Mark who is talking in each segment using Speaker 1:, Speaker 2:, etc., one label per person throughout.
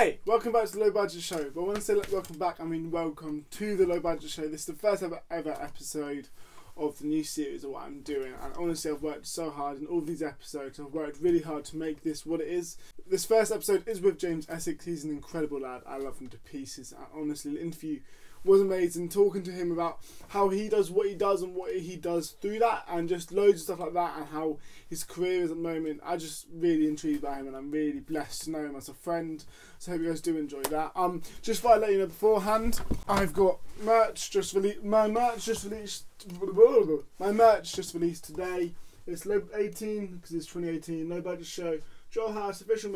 Speaker 1: Hey, welcome back to the Low Budget Show. But when I say welcome back, I mean welcome to the Low Budget Show. This is the first ever episode of the new series of what I'm doing. And honestly, I've worked so hard in all these episodes. I've worked really hard to make this what it is. This first episode is with James Essex. He's an incredible lad. I love him to pieces. And honestly, the interview was amazing, talking to him about how he does what he does and what he does through that, and just loads of stuff like that, and how his career is at the moment. I just really intrigued by him, and I'm really blessed to know him as a friend. So I hope you guys do enjoy that. Just thought I'd let you know beforehand, I've got merch just released. My merch just released today. It's Low 18 because it's 2018 Low Budget Show. Joel House official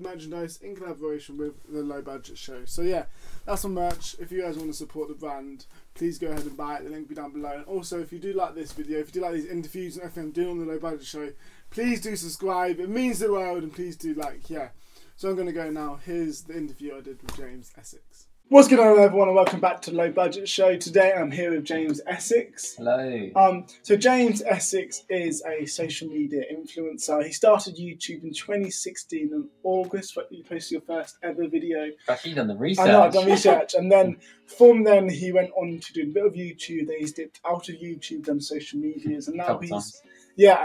Speaker 1: merchandise in collaboration with the Low Budget Show. So yeah, that's my merch. If you guys want to support the brand, please go ahead and buy it. The link will be down below. And also, if you do like this video, if you do like these interviews and everything I'm doing on the Low Budget Show, please do subscribe. It means the world, and please do like, yeah. So I'm going to go now. Here's the interview I did with James Essex. What's going on, everyone, and welcome back to the Low Budget Show. Today I'm here with James Essex.
Speaker 2: Hello.
Speaker 1: So James Essex is a social media influencer. He started YouTube in 2016 in August. You posted your first ever video.
Speaker 2: You've done the research.
Speaker 1: I know, I've done research. And then from then he went on to do a bit of YouTube. Then he's dipped out of YouTube, done social medias, and now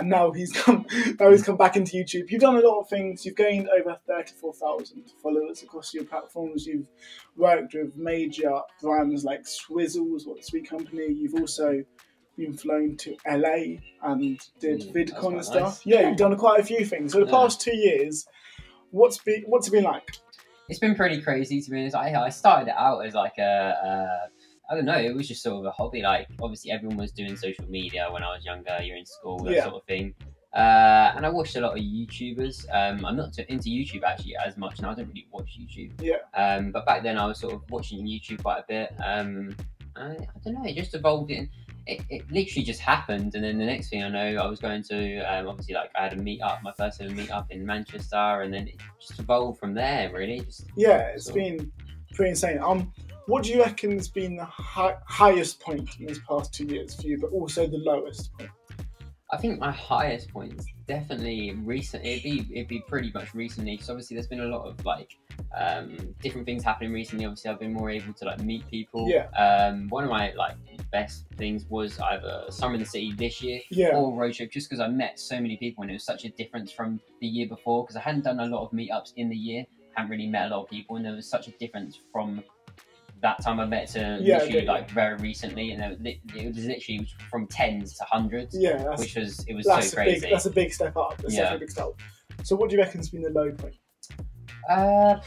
Speaker 1: now he's come back into YouTube. You've done a lot of things. You've gained over 34,000 followers across your platforms. You've worked with major brands like Swizzles, what Sweet Company. You've also been flown to LA and did VidCon and stuff. Nice. Yeah, you've done quite a few things. So the past 2 years, what's it been like?
Speaker 2: It's been pretty crazy, to be honest. I started it out as like I don't know, it was just sort of a hobby. Like, obviously everyone was doing social media when I was younger, you're in school, that sort of thing. And I watched a lot of YouTubers. I'm not into YouTube actually as much now. I don't really watch YouTube. Yeah. But back then I was sort of watching YouTube quite a bit. I don't know, it just evolved in. It literally just happened, and then the next thing I know, I was going to obviously, like, I had a meet-up, my first ever meet-up in Manchester, and then it just evolved from there, really.
Speaker 1: It's been pretty insane. What do you reckon has been the highest point in these past 2 years for you, but also the lowest point?
Speaker 2: I think my highest point is definitely recent. It'd be pretty much recently, because obviously there's been a lot of like different things happening recently. Obviously I've been more able to like meet people. Yeah. One of my like best things was either Summer in the City this year or Road Trip, just because I met so many people, and it was such a difference from the year before, because I hadn't done a lot of meetups in the year, hadn't really met a lot of people, and there was such a difference from that time I met to literally like very recently, and it was literally from tens to hundreds. Yeah, which was so crazy.
Speaker 1: That's a big step up. That's definitely a big step up. So what do you reckon has been the low point?
Speaker 2: I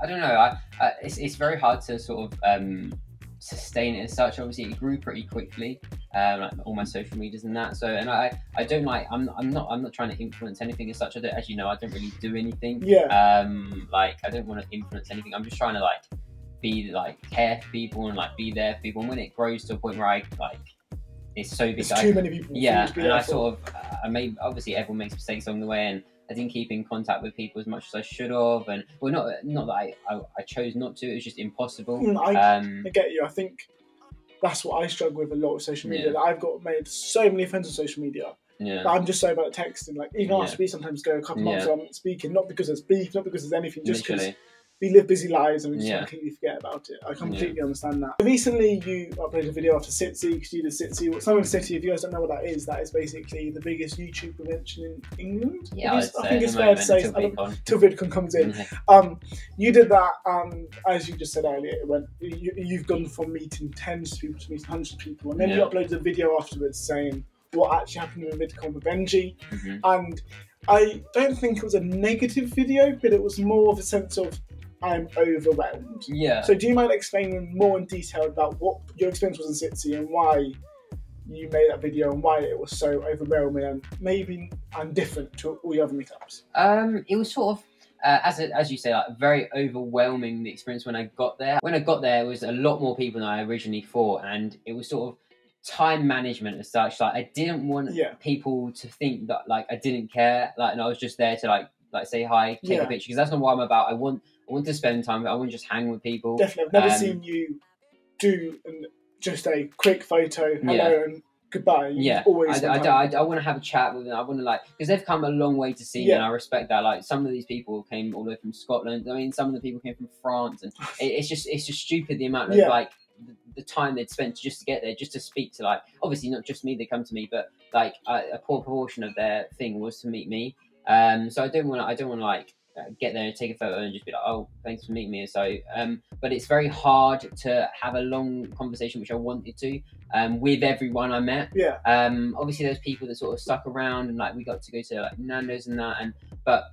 Speaker 2: don't know. It's very hard to sort of sustain it as such. Obviously, it grew pretty quickly, like all my social medias and that. So, and I don't like. I'm not trying to influence anything as such. As you know, I don't really do anything. Yeah. Like, I don't want to influence anything. I'm just trying to like be like care for people and like be there for people. And when it grows to a point where I like, it's so big.
Speaker 1: There's too many people.
Speaker 2: Yeah, and I sort of I made, obviously everyone makes mistakes along the way, and I didn't keep in contact with people as much as I should have. And well, not that I chose not to. It was just impossible.
Speaker 1: I get you. I think that's what I struggle with a lot with social media. That I've made so many friends on social media. Yeah. I'm just so bad at texting. Like, even after we sometimes go a couple months without speaking, not because there's beef, not because there's anything, just because we live busy lives and we just completely forget about it. I completely understand that. Recently, you uploaded a video after Sitsi, because you did Sitsi. Summer in the City, if you guys don't know what that is basically the biggest YouTube convention in England.
Speaker 2: Yeah, I
Speaker 1: think it's fair to say, till VidCon comes in. You did that, as you just said earlier, you've gone from meeting tens of people to meeting hundreds of people, and then you uploaded a video afterwards saying what actually happened with VidCon with Benji. And I don't think it was a negative video, but it was more of a sense of, I'm overwhelmed. Yeah. So do you mind explaining more in detail about what your experience was in Sitsi and why you made that video and why it was so overwhelming and different to all the other meetups?
Speaker 2: It was sort of as you say, like, very overwhelming, the experience when I got there. When I got there, it was a lot more people than I originally thought, and it was sort of time management as such. Like, I didn't want people to think that like I didn't care, like, and I was just there to like say hi, take a picture, because that's not what I'm about. I want to spend time. I want to just hang with people.
Speaker 1: Definitely. I've never seen you do just a quick photo, hello, and goodbye.
Speaker 2: Yeah,
Speaker 1: always
Speaker 2: I want to have a chat with them. I want to because they've come a long way to see me, and I respect that. Like some of these people came all the way from Scotland. I mean, some of the people came from France, and it's just stupid the amount of like the time they'd spent just to get there, just to speak to like obviously not just me. They come to me, but like a poor proportion of their thing was to meet me. So I don't want to like get there and take a photo and just be like, oh, thanks for meeting me. So, but it's very hard to have a long conversation, which I wanted to, with everyone I met.
Speaker 1: Yeah.
Speaker 2: Obviously there's people that sort of stuck around and like we got to go to like Nando's and that, but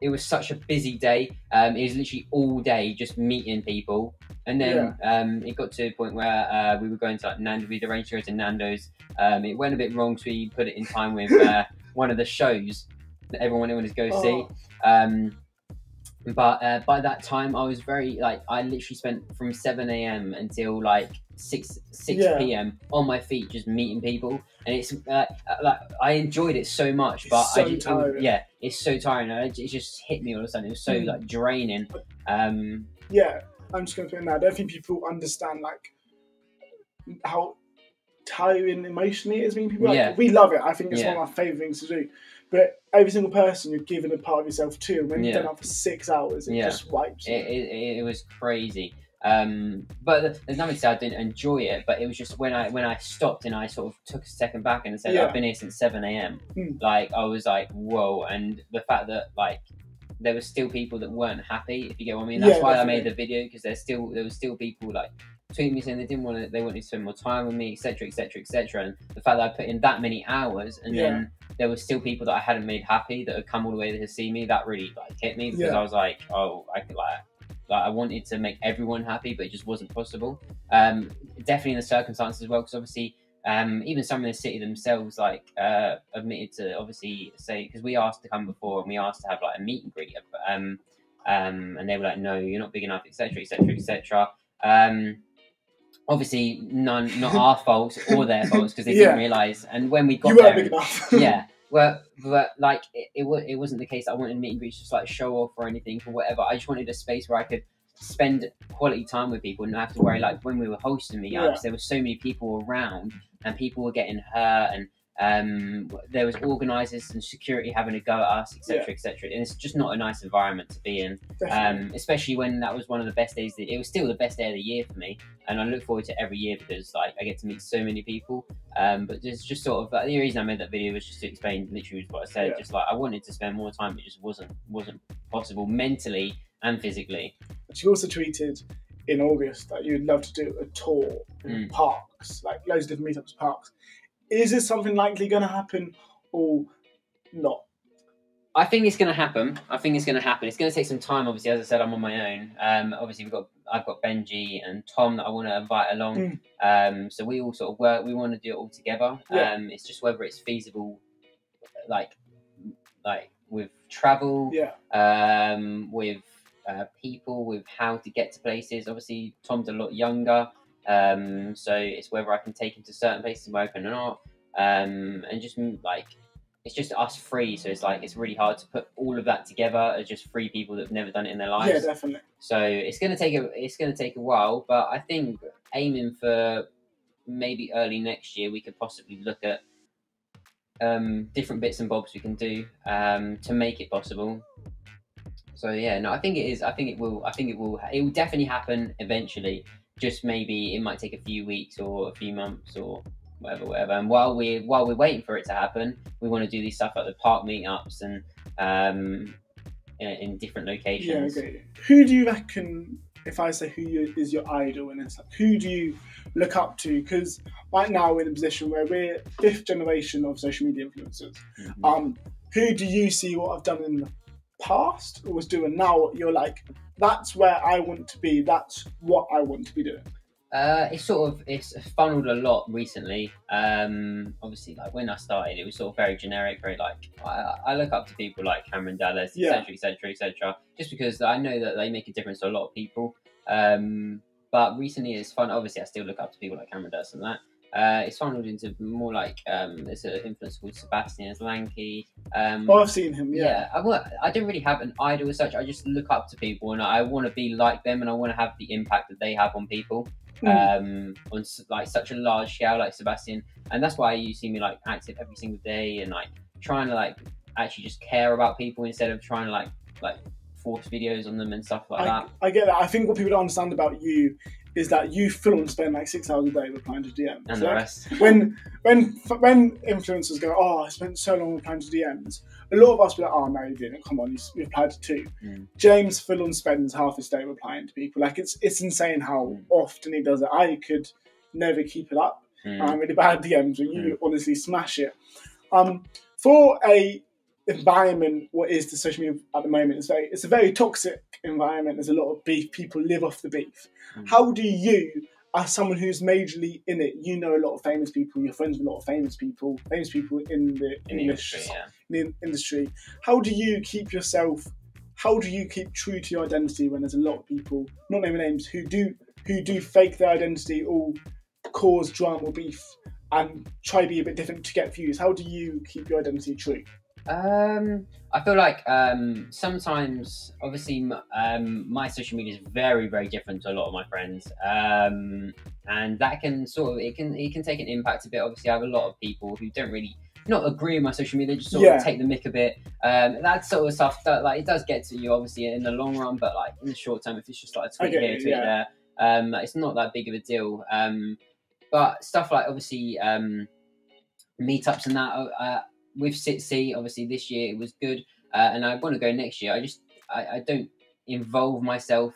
Speaker 2: it was such a busy day. It was literally all day just meeting people. And then it got to a point where we were going to like Nando's. We'd arranged to go to Nando's. It went a bit wrong, so we put it in time with one of the shows that everyone wanted to go see. But by that time, I was very like I literally spent from 7 a.m. until like 6 p.m. on my feet just meeting people, and it's like I enjoyed it so much, but it's so tiring. It just hit me all of a sudden. It was so like draining.
Speaker 1: Yeah, I'm just going to put in that. I don't think people understand like how tiring emotionally it is meeting people. Like, we love it. I think it's one of my favourite things to do. But every single person you're giving a part of yourself to, and when you've done that for 6 hours, it just wipes you.
Speaker 2: It was crazy. But there's nothing to say I didn't enjoy it, but it was just when I stopped and I sort of took a second back and said I've been here since 7 a.m. Like I was like, whoa, and the fact that like there were still people that weren't happy, if you get what I mean. That's why I made the video, because there was still people like tweeting me saying they wanted to spend more time with me, etc., etc., etc. And the fact that I put in that many hours, and then there were still people that I hadn't made happy that had come all the way to see me, that really like hit me, because I was like, oh, I could like I wanted to make everyone happy, but it just wasn't possible. Definitely in the circumstances as well, because obviously even some in the city themselves like admitted to obviously say, because we asked to come before and we asked to have like a meet and greet, and they were like, no, you're not big enough, etc., etc., etc. Obviously not our faults or their faults, because they didn't realise. And when we got there,
Speaker 1: big enough.
Speaker 2: well, but like it wasn't the case that I wanted meet and greets just like show off or anything or whatever. I just wanted a space where I could spend quality time with people and not have to worry. Like when we were hosting meetups, there were so many people around and people were getting hurt, and there was organisers and security having to go at us, etc., etc. And it's just not a nice environment to be in, especially when that was one of the best days. It was still the best day of the year for me, and I look forward to every year because like I get to meet so many people. But it's just sort of the reason I made that video was just to explain literally what I said. Just like I wanted to spend more time, but it just wasn't possible mentally and physically.
Speaker 1: But you also tweeted in August that you'd love to do a tour in parks, like loads of different meetups, parks. Is this something likely going to happen or not?
Speaker 2: I think it's going to happen. It's going to take some time. Obviously, as I said, I'm on my own. Obviously, I've got Benji and Tom that I want to invite along. So we all sort of work. We want to do it all together. It's just whether it's feasible, like with travel, with people, with how to get to places. Obviously, Tom's a lot younger. So it's whether I can take him to certain places I'm open or not, and just like it's just us three. So it's like it's really hard to put all of that together as just three people that've never done it in their lives.
Speaker 1: Yeah, definitely.
Speaker 2: So it's gonna take a while, but I think aiming for maybe early next year, we could possibly look at different bits and bobs we can do to make it possible. So yeah, no, I think it is. I think it will. It will definitely happen eventually. Just maybe it might take a few weeks or a few months or whatever. And while we're waiting for it to happen, we want to do these stuff at the park meetups and in different locations.
Speaker 1: Yeah, okay. Who do you reckon? If I say is your idol, and it's like, who do you look up to? Because right now we're in a position where we're 5th generation of social media influencers. Who do you see what I've done in the past or was doing now? You're like, that's where I want to be. That's what I want to be doing.
Speaker 2: It's funneled a lot recently. Obviously, like when I started, it was sort of very generic, very like I look up to people like Cameron Dallas, etc., etc., etc. Just because I know that they make a difference to a lot of people. But recently, it's fun. Obviously, I still look up to people like Cameron Dallas and that. It's funneled into more like there's an influencer called Sebastian Lanky.
Speaker 1: I've seen him.
Speaker 2: I don't really have an idol as such. I just look up to people and I want to be like them and I want to have the impact that they have on people. on like such a large scale like Sebastian, and that's why you see me like active every single day and like trying to like actually just care about people instead of trying to like force videos on them and stuff like that.
Speaker 1: I get that. I think what people don't understand about you is that you full on spend like 6 hours a day replying to DMs.
Speaker 2: And the rest.
Speaker 1: When influencers go, oh, I spent so long replying to DMs, a lot of us be like, oh no, you didn't. Come on, you replied to 2. James full on spends half his day replying to people. Like it's insane how often he does it. I could never keep it up. I'm really bad at DMs, but you honestly smash it. For a environment, what is the social media at the moment? It's a very toxic environment. There's a lot of beef. People live off the beef. How do you, as someone who's majorly in it, you know a lot of famous people, you're friends with a lot of famous people in the industry. How do you keep true to your identity when there's a lot of people, not naming names, who do fake their identity or cause drama or beef and try to be a bit different to get views? How do you keep your identity true?
Speaker 2: I feel like sometimes, obviously, my social media is very, very different to a lot of my friends, and that can it can take an impact a bit. Obviously, I have a lot of people who don't really not agree with my social media, just sort of take the mick a bit. That sort of stuff that like it does get to you, obviously, in the long run, but like in the short term, if it's just like a tweet here, tweet there, it's not that big of a deal. But stuff like obviously meetups and that. With Sitsi, obviously this year it was good, and I want to go next year. I don't involve myself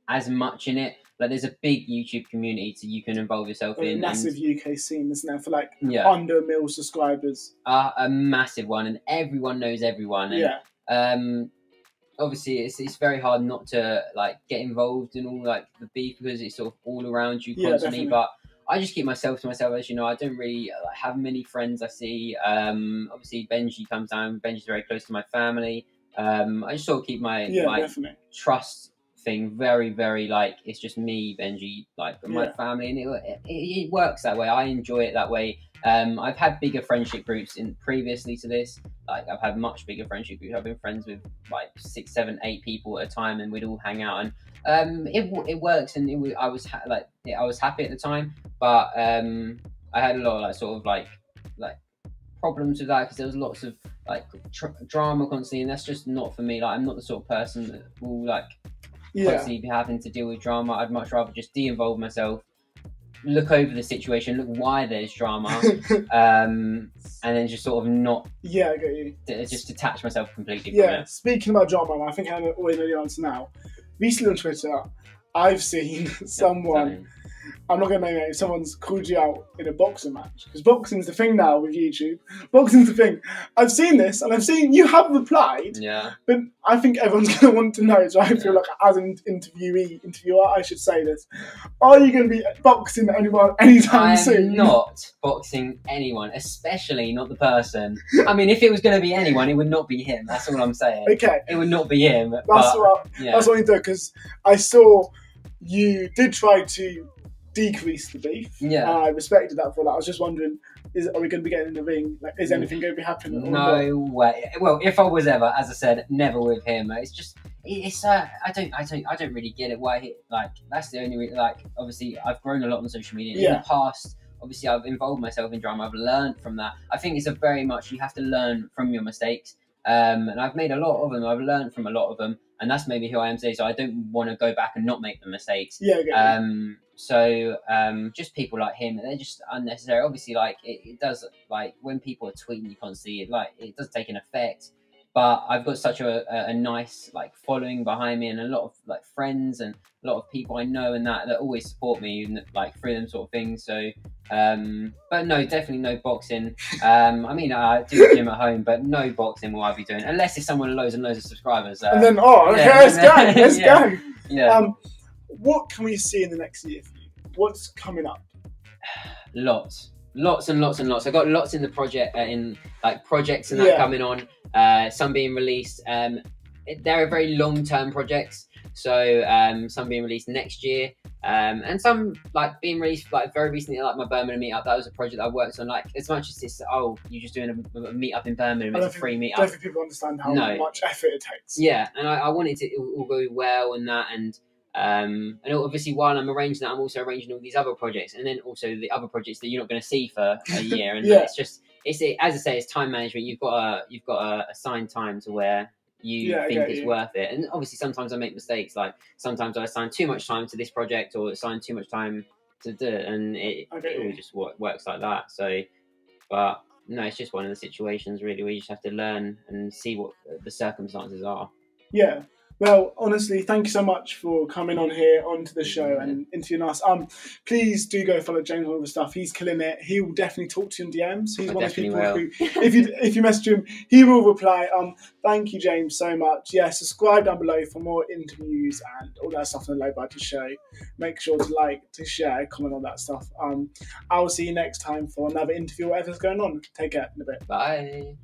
Speaker 2: as much in it. Like there's a big YouTube community you can involve yourself in.
Speaker 1: A massive UK scene, isn't there, for like under 1 million subscribers?
Speaker 2: A massive one, and everyone knows everyone. And, obviously it's very hard not to like get involved in all like the beef because it's sort of all around you constantly. But I just keep myself to myself, as you know. I don't really have many friends I see. Obviously, Benji comes down. Benji's very close to my family. I just sort of keep my trust thing very, very like it's just me, Benji, like my family, and it works that way. I enjoy it that way. I've had bigger friendship groups previously to this. Like I've had much bigger friendship groups. I've been friends with like 6, 7, 8 people at a time, and we'd all hang out. And it works, and I was happy at the time. But I had a lot of like sort of like problems with that because there was lots of like drama constantly, and that's just not for me. Like I'm not the sort of person that will like constantly be having to deal with drama. I'd much rather just de-involve myself, look over the situation, look why there's drama, and then just sort of not
Speaker 1: I get you.
Speaker 2: Just detach myself completely from it.
Speaker 1: Speaking about drama, I think I always know the answer now. Recently on Twitter, I've seen someone. I'm not going to name it. Someone's called you out in a boxing match because boxing's the thing now with YouTube. Boxing's the thing. I've seen this, and I've seen you have replied. Yeah. But I think everyone's going to want to know. So I feel like, as an interviewer, I should say this: are you going to be boxing anyone anytime soon?
Speaker 2: I'm not boxing anyone, especially not the person. I mean, if it was going to be anyone, it would not be him. That's all I'm saying.
Speaker 1: Okay.
Speaker 2: It would not be him.
Speaker 1: That's what you do, because I saw you did try to decrease the beef. Yeah. I respected that for that. I was just wondering, are we going to be getting in the ring? Like, is anything going to be happening?
Speaker 2: No way. Well, if I was ever, as I said, never with him. It's just, I don't really get it. Why? Like, that's the only reason. Like, obviously, I've grown a lot on social media in the past. Obviously, I've involved myself in drama. I've learned from that. I think it's a very much you have to learn from your mistakes. And I've made a lot of them. I've learned from a lot of them, and that's maybe who I am today. So I don't want to go back and not make the mistakes. So just people like him, they're just unnecessary. Obviously, like it does, like when people are tweeting you constantly, it does take an effect. But I've got such a nice like following behind me, and a lot of like friends and a lot of people I know and that always support me and like through them sort of things. So, but no, definitely no boxing. I mean, I do gym at home, but no boxing will I be doing unless it's someone with loads and loads of subscribers.
Speaker 1: And then let's go. Yeah. What can we see in the next year for you? What's coming up?
Speaker 2: Lots and lots and lots. I've got lots in the project, in like projects and that coming on. Some being released. They're very long-term projects. So some being released next year, and some like being released like very recently, like my Birmingham meetup. That was a project I worked on. Like as much as this, you're just doing a meetup in Birmingham. It's a free meetup.
Speaker 1: I don't think people understand how much effort it takes.
Speaker 2: Yeah, and I wanted to all go well and that, and And obviously, while I'm arranging that, I'm also arranging all these other projects, and then also the other projects that you're not going to see for a year. And
Speaker 1: Yeah.
Speaker 2: it's as I say, it's time management. You've got to assign time to where you think it's worth it. And obviously, sometimes I make mistakes. Like sometimes I assign too much time to this project, or assign too much time to do it, and it all just works like that. So, but no, it's just one of the situations really where you just have to learn and see what the circumstances are.
Speaker 1: Yeah. Well, honestly, thank you so much for coming on here onto the show and interviewing us. Please do go follow James on all the stuff. He's killing it. He will definitely talk to you in DMs. He's one of the people who, if you message him, he will reply. Thank you, James, so much. Yeah, subscribe down below for more interviews and all that stuff on the Low Budget Show. Make sure to like, to share, comment on that stuff. I will see you next time for another interview or whatever's going on. Take care in a bit.
Speaker 2: Bye.